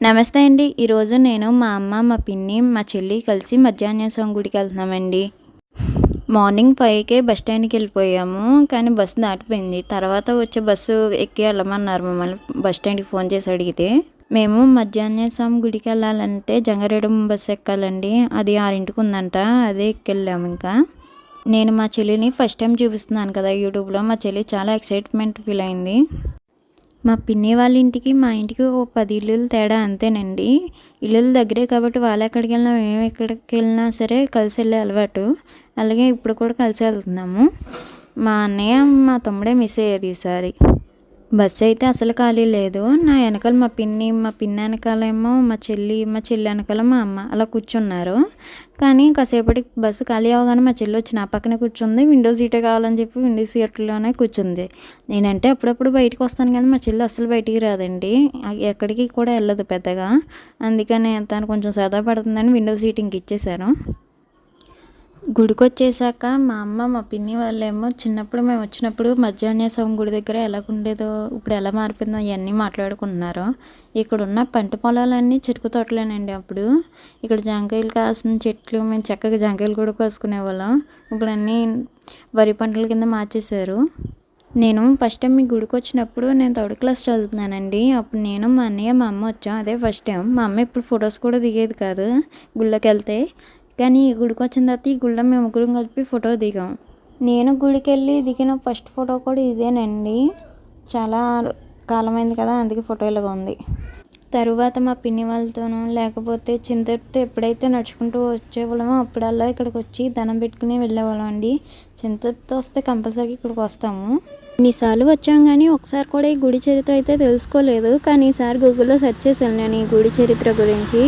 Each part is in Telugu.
నమస్తే అండి. ఈరోజు నేను, మా అమ్మ, మా పిన్ని, మా చెల్లి కలిసి మధ్యాహ్న స్వామి గుడికి వెళ్తున్నామండి. మార్నింగ్ 5కే బస్ స్టాండ్‌కి వెళ్ళిపోయాము. కానీ బస్సు దాటిపోయింది. తర్వాత వచ్చే బస్సు ఎక్కి వెళ్ళమన్నారు మమ్మల్ని బస్ స్టాండ్‌కి ఫోన్ చేసి అడిగితే. మేము మధ్యాహ్న స్వామి గుడికి వెళ్ళాలంటే జంగారెడ్డి బస్సు ఎక్కాలండి. అది 6కి ఉందంట. అదే ఎక్కెళ్ళాము ఇంకా. నేను మా చెల్లిని ఫస్ట్ టైం చూపిస్తున్నాను కదా యూట్యూబ్‌లో. మా చెల్లి చాలా ఎక్సైట్మెంట్ ఫీల్ అయింది. మా పిన్ని వాళ్ళ ఇంటికి మా ఇంటికి ఒక 10 ఇల్లులు తేడా అంతేనండి. ఇల్లులు దగ్గరే కాబట్టి వాళ్ళు ఎక్కడికి వెళ్ళినా మేము ఎక్కడికి వెళ్ళినా సరే కలిసి వెళ్ళే అలవాటు. అలాగే ఇప్పుడు కూడా కలిసి వెళ్తున్నాము. మా అన్నయ్య మా తమ్ముడే మిస్ అయ్యారు ఈసారి. బస్సు అయితే అసలు ఖాళీ లేదు. నా వెనకాల మా పిన్ని వెనకాలేమో మా చెల్లి వెనకాల మా అమ్మ అలా కూర్చున్నారు. కానీ కాసేపటికి బస్సు ఖాళీ అవ్వగానే మా చెల్లి వచ్చి నా పక్కనే కూర్చుంది. విండో సీటే కావాలని చెప్పి విండో సీట్లోనే కూర్చుంది. నేనంటే అప్పుడప్పుడు బయటకు వస్తాను కానీ మా చెల్లి అస్సలు బయటికి రాదండి. ఎక్కడికి కూడా వెళ్ళదు పెద్దగా. అందుకని తను కొంచెం సరదా పడుతుందని విండో సీటింగ్కి ఇచ్చేశాను. గుడికొచ్చేసాక మా అమ్మ, మా పిన్ని వాళ్ళేమో చిన్నప్పుడు మేము వచ్చినప్పుడు మధ్యాహ్న స్వామి గుడి దగ్గర ఎలాగుండేదో, ఇప్పుడు ఎలా మారిపోయిందో ఇవన్నీ మాట్లాడుకుంటున్నారు. ఇక్కడున్న పంట పొలాలన్నీ చెరుకు తోటలేనండి అప్పుడు. ఇక్కడ జాంకాయలు కాసిన చెట్లు, మేము చక్కగా జాంకాయలు కూడా కోసుకునేవాళ్ళం. ఇప్పుడు అన్నీ వరి పంటల కింద మార్చేశారు. నేను ఫస్ట్ టైం మీ గుడికి వచ్చినప్పుడు నేను 3rd క్లాస్ చదువుతున్నానండి. అప్పుడు నేను, మా అన్నయ్య, మా అమ్మ వచ్చాం. అదే ఫస్ట్ టైం. మా అమ్మ ఇప్పుడు ఫొటోస్ కూడా దిగేది కాదు గుళ్ళోకి వెళ్తే. కానీ ఈ గుడికి వచ్చిన తర్వాత ఈ గుళ్ళో మేము ముగ్గురం కలిపి ఫోటో దిగాం. నేను గుడికి వెళ్ళి దిగిన ఫస్ట్ ఫోటో కూడా ఇదేనండి. చాలా కాలమైంది కదా, అందుకే ఫోటో ఇలాగా ఉంది. తరువాత మా పిన్ని వాళ్ళతోనూ లేకపోతే చింతతో ఎప్పుడైతే నడుచుకుంటూ వచ్చేవాళ్ళమో అప్పుడల్లా ఇక్కడికి వచ్చి దండం పెట్టుకుని వెళ్ళేవాళ్ళం అండి. చింతతో వస్తే కంపల్సరీ ఇక్కడికి వస్తాము. ఇన్నిసార్లు వచ్చాం కానీ ఒకసారి కూడా ఈ గుడి చరిత్ర అయితే తెలుసుకోలేదు. కానీ ఈసారి గూగుల్లో సెర్చ్ చేశాను నేను ఈ గుడి చరిత్ర గురించి.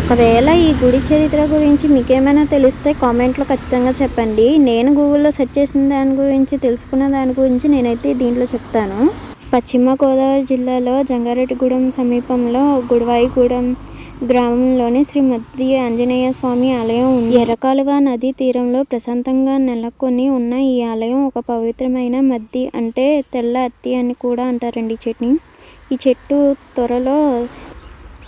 ఒకవేళ ఈ గుడి చరిత్ర గురించి మీకేమైనా తెలిస్తే కామెంట్లో ఖచ్చితంగా చెప్పండి. నేను గూగుల్లో సెర్చ్ చేసిన దాని గురించి, తెలుసుకున్న దాని గురించి నేనైతే దీంట్లో చెప్తాను. పశ్చిమ గోదావరి జిల్లాలో జంగారెడ్డిగూడెం సమీపంలో గుడివాయిగూడెం గ్రామంలోని శ్రీ మద్ది ఆంజనేయ స్వామి ఆలయం ఉంది. ఎర్రకాలువ నదీ తీరంలో ప్రశాంతంగా నెలకొని ఉన్న ఈ ఆలయం ఒక పవిత్రమైన మద్ది అంటే తెల్ల అత్తి అని కూడా అంటారండి ఈ చెట్టుని. ఈ చెట్టు త్వరలో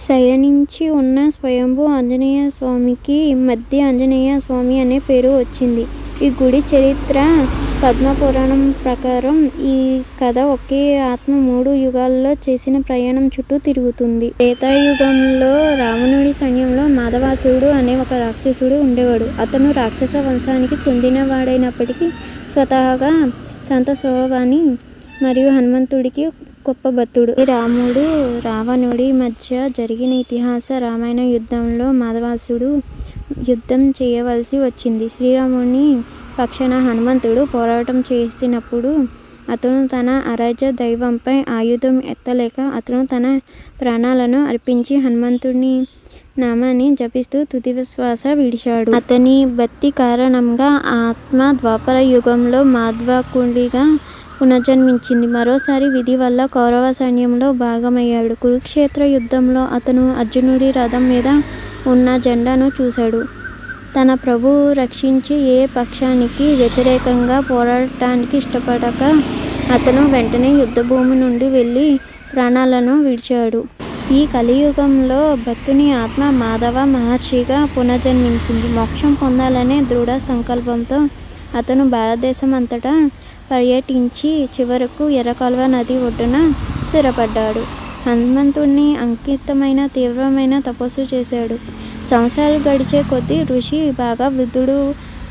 శయనించి ఉన్న స్వయంభూ ఆంజనేయ స్వామికి మద్ది ఆంజనేయ స్వామి అనే పేరు వచ్చింది. ఈ గుడి చరిత్ర పద్మపురాణం ప్రకారం ఈ కథ ఒకే ఆత్మ 3 యుగాల్లో చేసిన ప్రయాణం చుట్టూ తిరుగుతుంది. త్రేతాయుగంలో రావణుడి సైన్యంలో మాధవాసురుడు అనే ఒక రాక్షసుడు ఉండేవాడు. అతను రాక్షస వంశానికి చెందినవాడైనప్పటికీ స్వతహాగా శాంత స్వభావాన్ని మరియు హనుమంతుడికి గొప్ప భక్తుడు. రాముడు రావణుడి మధ్య జరిగిన ఇతిహాస రామాయణ యుద్ధంలో మాధవాసురుడు యుద్ధం చేయవలసి వచ్చింది. శ్రీరాముని పక్షాన హనుమంతుడు పోరాటం చేసినప్పుడు అతను తన ఆరాధ్య దైవంపై ఆయుధం ఎత్తలేక అతను తన ప్రాణాలను అర్పించి హనుమంతుని నామాన్ని జపిస్తూ తుది శ్వాస విడిచాడు. అతని భక్తి కారణంగా ఆత్మ ద్వాపర యుగంలో మాధవకుడిగా పునర్జన్మించింది. మరోసారి విధి వల్ల కౌరవ సైన్యంలో భాగమయ్యాడు. కురుక్షేత్ర యుద్ధంలో అతను అర్జునుడి రథం మీద ఉన్న జెండాను చూశాడు. తన ప్రభువు రక్షించే ఏ పక్షానికి వ్యతిరేకంగా పోరాడటానికి ఇష్టపడక అతను వెంటనే యుద్ధభూమి నుండి వెళ్ళి ప్రాణాలను విడిచాడు. ఈ కలియుగంలో భక్తుని ఆత్మ మాధవ మహర్షిగా పునర్జన్మించింది. మోక్షం పొందాలనే దృఢ సంకల్పంతో అతను భారతదేశం అంతటా పర్యటించి చివరకు ఎర్రకాలువ నది ఒడ్డున స్థిరపడ్డాడు. హనుమంతుడిని అంకితమైన తీవ్రమైన తపస్సు చేశాడు. సంవత్సరాలు గడిచే కొద్దీ ఋషి బాగా వృద్ధుడు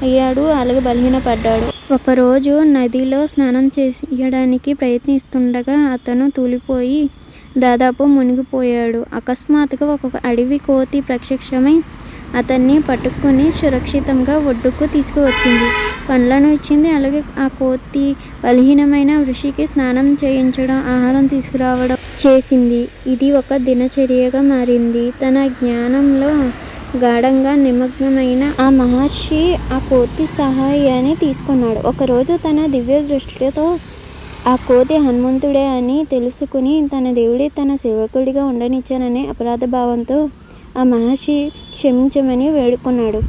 అయ్యాడు. అలాగే బలహీనపడ్డాడు. ఒకరోజు నదిలో స్నానం చేయడానికి ప్రయత్నిస్తుండగా అతను తూలిపోయి దాదాపు మునిగిపోయాడు. అకస్మాత్తుగా ఒక అడవి కోతి ప్రత్యక్షమై అతన్ని పట్టుకుని సురక్షితంగా ఒడ్డుకు తీసుకువచ్చింది. పండ్లను ఇచ్చింది. అలాగే ఆ కోతి బలహీనమైన ఋషికి స్నానం చేయించడం, ఆహారం తీసుకురావడం చేసింది. ఇది ఒక దినచర్యగా మారింది. తన జ్ఞానంలో గాఢంగా నిమగ్నమైన ఆ మహర్షి ఆ కోతి సహాయాన్ని తీసుకున్నాడు. ఒకరోజు తన దివ్య దృష్టితో ఆ కోతి హనుమంతుడే అని తెలుసుకుని తన దేవుడే తన సేవకుడిగా ఉండనిచ్చాననే అపరాధ భావంతో ఆ మహర్షి క్షమించమని వేడుకున్నాడు.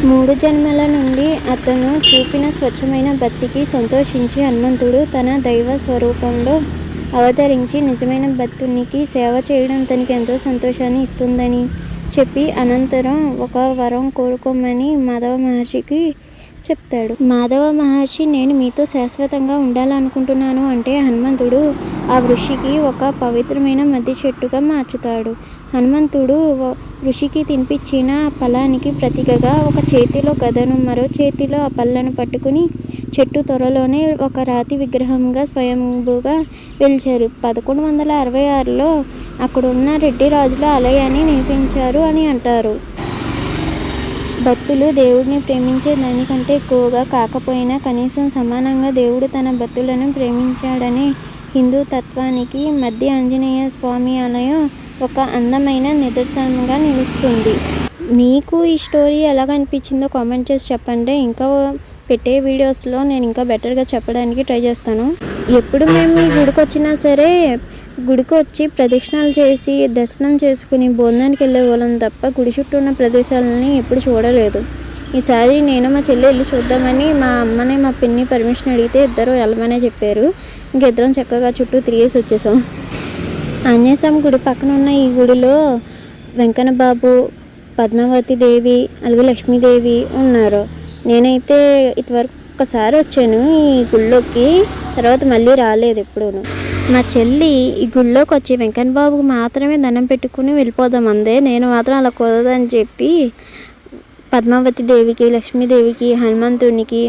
3 జన్మల నుండి అతను చూపిన స్వచ్ఛమైన భక్తికి సంతోషించి హనుమంతుడు తన దైవ స్వరూపంలో అవతరించి నిజమైన భక్తునికి సేవ చేయడం తనకి ఎంతో సంతోషాన్ని ఇస్తుందని చెప్పి అనంతరం ఒక వరం కోరుకోమని మాధవ మహర్షికి చెప్తాడు. మాధవ మహర్షి నేను మీతో శాశ్వతంగా ఉండాలనుకుంటున్నాను అంటే హనుమంతుడు ఆ ఋషికి ఒక పవిత్రమైన మద్ది చెట్టుగా మార్చుతాడు. హనుమంతుడు ఋషికి తినిపించిన ఫలానికి ప్రతీకగా ఒక చేతిలో గదను మరో చేతిలో ఆ పళ్ళను పట్టుకుని చెట్టు త్వరలోనే ఒక రాతి విగ్రహంగా స్వయంభూగా వెలిచారు. 1166లో అక్కడున్న రెడ్డి రాజుల ఆలయాన్ని నిర్మించారు అని అంటారు. భక్తులు దేవుడిని ప్రేమించే దానికంటే ఎక్కువగా కాకపోయినా కనీసం సమానంగా దేవుడు తన భక్తులను ప్రేమించాడనే హిందూ తత్వానికి మధ్య ఆంజనేయ స్వామి ఆలయం ఒక అందమైన నిదర్శనంగా నిలుస్తుంది. మీకు ఈ స్టోరీ ఎలాగ అనిపించిందో కామెంట్ చేసి చెప్పండి. ఇంకా పెట్టే వీడియోస్లో నేను ఇంకా బెటర్గా చెప్పడానికి ట్రై చేస్తాను. ఎప్పుడు మేము ఈ గుడికి వచ్చినా సరే గుడికి వచ్చి ప్రదక్షిణాలు చేసి దర్శనం చేసుకుని భోజనానికి వెళ్ళే వాళ్ళం తప్ప గుడి చుట్టూ ఉన్న ప్రదేశాలని ఎప్పుడు చూడలేదు. ఈసారి నేను మా చెల్లి వెళ్ళి చూద్దామని మా అమ్మని మా పిన్ని పర్మిషన్ అడిగితే ఇద్దరు వెళ్ళమనే చెప్పారు. ఇంకిద్దరం చక్కగా చుట్టూ తిరిగేసి వచ్చేసాం. ఆంజనేయ స్వామి గుడి పక్కన ఉన్న ఈ గుడిలో వెంకన్న బాబు, పద్మావతి దేవి అలాగే లక్ష్మీదేవి ఉన్నారు. నేనైతే ఇదివరకు ఒక్కసారి వచ్చాను ఈ గుళ్ళోకి, తర్వాత మళ్ళీ రాలేదు ఎప్పుడూను. మా చెల్లి ఈ గుళ్ళోకి వచ్చి వెంకన్న బాబుకి మాత్రమే దండం పెట్టుకుని వెళ్ళిపోదాం అందే. నేను మాత్రం అలా కుదరదని చెప్పి పద్మావతి దేవికి, లక్ష్మీదేవికి, హనుమంతునికి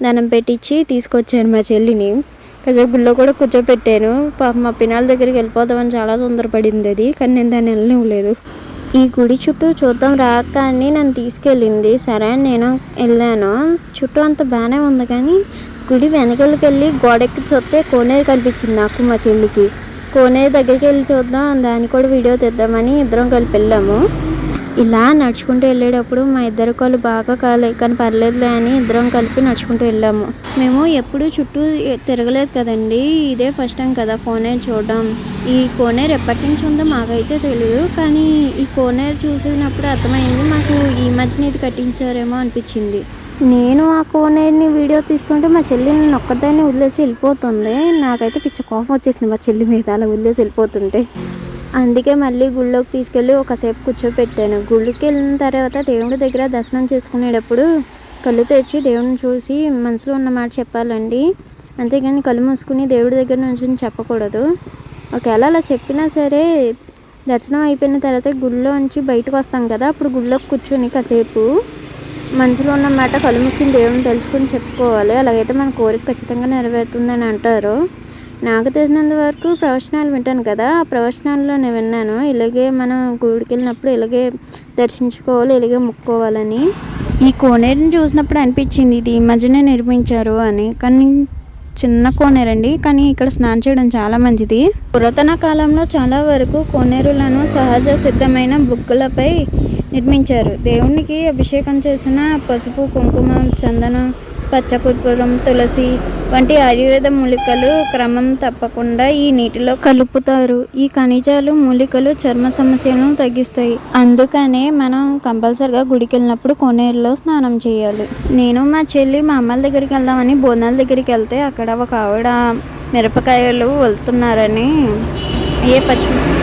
దండం పెట్టించి తీసుకొచ్చాను మా చెల్లిని. కాసేపు గుళ్ళో కూడా కూర్చోపెట్టాను. మా పినాల దగ్గరికి వెళ్ళిపోదామని చాలా తొందరపడింది అది, కానీ నేను దాన్ని వెళ్ళనివ్వలేదు. ఈ గుడి చుట్టూ చూద్దాం రాక అని నన్ను తీసుకెళ్ళింది. సరే అని నేను వెళ్ళాను. చుట్టూ అంత బాగానే ఉంది, కానీ గుడి వెనకలికి వెళ్ళి గోడెక్కి చూస్తే కోనేరు కనిపించింది నాకు మా చెల్లికి. కోనేరు దగ్గరికి వెళ్ళి చూద్దాం, దాన్ని కూడా వీడియో తీద్దామని ఇద్దరం కలిపి వెళ్ళాము. ఇలా నడుచుకుంటూ వెళ్ళేటప్పుడు మా ఇద్దరి కాళ్ళు బాగా కాలేదు, కానీ పర్లేదులే అని ఇద్దరం కలిపి నడుచుకుంటూ వెళ్ళాము. మేము ఎప్పుడూ చుట్టూ తిరగలేదు కదండి, ఇదే ఫస్ట్ టైం కదా కోనేరు చూడడం. ఈ కోనేరు ఎప్పటి నుంచి ఉందో మాకైతే తెలియదు, కానీ ఈ కోనేరు చూసినప్పుడు అర్థమైంది మాకు ఈ మధ్యన ఇది కట్టించారేమో అనిపించింది. నేను ఆ కోనేరుని వీడియో తీస్తుంటే మా చెల్లి నన్ను ఒక్కదాన్ని వదిలేసి వెళ్ళిపోతుంది. నాకైతే పిచ్చ కోపం వచ్చేసింది మా చెల్లి మీద అలా వదిలేసి వెళ్ళిపోతుంటే. అందుకే మళ్ళీ గుళ్ళోకి తీసుకెళ్ళి ఒకసేపు కూర్చోపెట్టాను. గుళ్ళకి వెళ్ళిన తర్వాత దేవుడి దగ్గర దర్శనం చేసుకునేటప్పుడు కళ్ళు తెరిచి దేవుడిని చూసి మనసులో ఉన్న మాట చెప్పాలండి, అంతేగాని కళ్ళు మూసుకుని దేవుడి దగ్గర నుంచి చెప్పకూడదు. ఒకవేళ అలా చెప్పినా సరే దర్శనం అయిపోయిన తర్వాత గుళ్ళో నుంచి బయటకు వస్తాం కదా, అప్పుడు గుళ్ళోకి కూర్చొని కాసేపు మనసులో ఉన్న మాట కళ్ళు మూసుకుని దేవుడిని తెలుసుకుని చెప్పుకోవాలి. అలాగైతే మన కోరిక ఖచ్చితంగా నెరవేరుతుందని అంటారు. నాకు తెలిసినంత వరకు ప్రవచనాలు వింటాను కదా, ఆ ప్రవచనాల్లో నేను విన్నాను ఇలాగే మనం గుడికి వెళ్ళినప్పుడు ఇలాగే దర్శించుకోవాలి, ఇలాగే మొక్కుకోవాలని. ఈ కోనేరుని చూసినప్పుడు అనిపించింది ఇది ఈ మధ్యనే నిర్మించారు అని, కానీ చిన్న కోనేరండి, కానీ ఇక్కడ స్నానం చేయడం చాలా మంచిది. పురాతన కాలంలో చాలా వరకు కోనేరులను సహజ సిద్ధమైన బుగ్గలపై నిర్మించారు. దేవునికి అభిషేకం చేసిన పసుపు, కుంకుమ, చందనం, పచ్చకర్పూరం, తులసి వంటి ఆయుర్వేద మూలికలు క్రమం తప్పకుండా ఈ నీటిలో కలుపుతారు. ఈ ఖనిజాలు మూలికలు చర్మ సమస్యలను తగ్గిస్తాయి. అందుకనే మనం కంపల్సరిగా గుడికి వెళ్ళినప్పుడు కోనేరులో స్నానం చేయాలి. నేను మా చెల్లి మా అమ్మల దగ్గరికి వెళ్దామని బోనాల దగ్గరికి వెళ్తే అక్కడ ఒక ఆవిడ మిరపకాయలు వెళ్తున్నారని,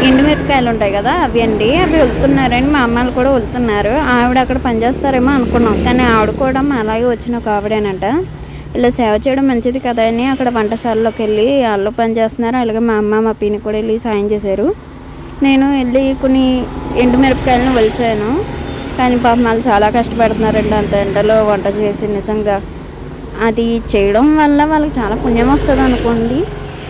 ఎండుమిరపకాయలు ఉంటాయి కదా అవి అండి, అవి వెళ్తున్నారని మా అమ్మాయిలు కూడా వెళ్తున్నారు. ఆవిడ అక్కడ పనిచేస్తారేమో అనుకున్నాం, కానీ ఆవిడ కూడా అలాగే వచ్చిన ఒక ఆవిడేనంట. ఇలా సేవ చేయడం మంచిది కదా అని అక్కడ వంటశాలలోకి వెళ్ళి వాళ్ళు పని చేస్తున్నారు. అలాగే మా అమ్మ మా పిన్ని కూడా వెళ్ళి సాయం చేశారు. నేను వెళ్ళి కొన్ని ఎండుమిరపకాయలను ఒలిచాను, కానీ పాపం వాళ్ళు చాలా కష్టపడుతున్నారండి అంత ఎండలో వంట చేసి. నిజంగా అది చేయడం వల్ల వాళ్ళకి చాలా పుణ్యం వస్తుంది అనుకోండి,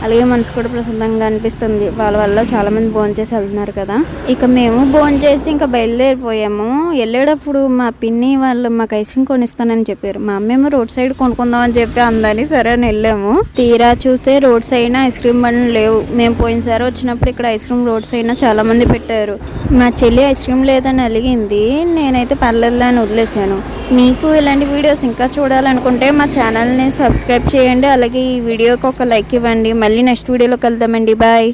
అలాగే మనసు కూడా ప్రశాంతంగా అనిపిస్తుంది. వాళ్ళ వల్ల చాలామంది భోంచేసి వెళ్తున్నారు కదా. ఇక మేము భోంచేసి ఇంకా బయలుదేరిపోయాము. వెళ్ళేటప్పుడు మా పిన్ని వాళ్ళు మాకు ఐస్ క్రీమ్ కొనిస్తానని చెప్పారు. మా అమ్మేమో రోడ్ సైడ్ కొనుక్కుందాం అని చెప్పి అందని సరే అని వెళ్ళాము. తీరా చూస్తే రోడ్ సైడ్ ఐస్ క్రీమ్ బండ్లు లేవు. మేము పోయినసారి వచ్చినప్పుడు ఇక్కడ ఐస్ క్రీమ్ రోడ్ సైడ్ చాలా మంది పెట్టారు. మా చెల్లి ఐస్ క్రీమ్ లేదని అలిగింది, నేనైతే పర్లేదు అని వదిలేసాను. మీకు ఇలాంటి వీడియోస్ ఇంకా చూడాలనుకుంటే మా ఛానల్ని సబ్స్క్రైబ్ చేయండి, అలాగే ఈ వీడియోకి ఒక లైక్ ఇవ్వండి. మళ్ళీ నెక్స్ట్ వీడియోలో కలుద్దామండి. బాయ్.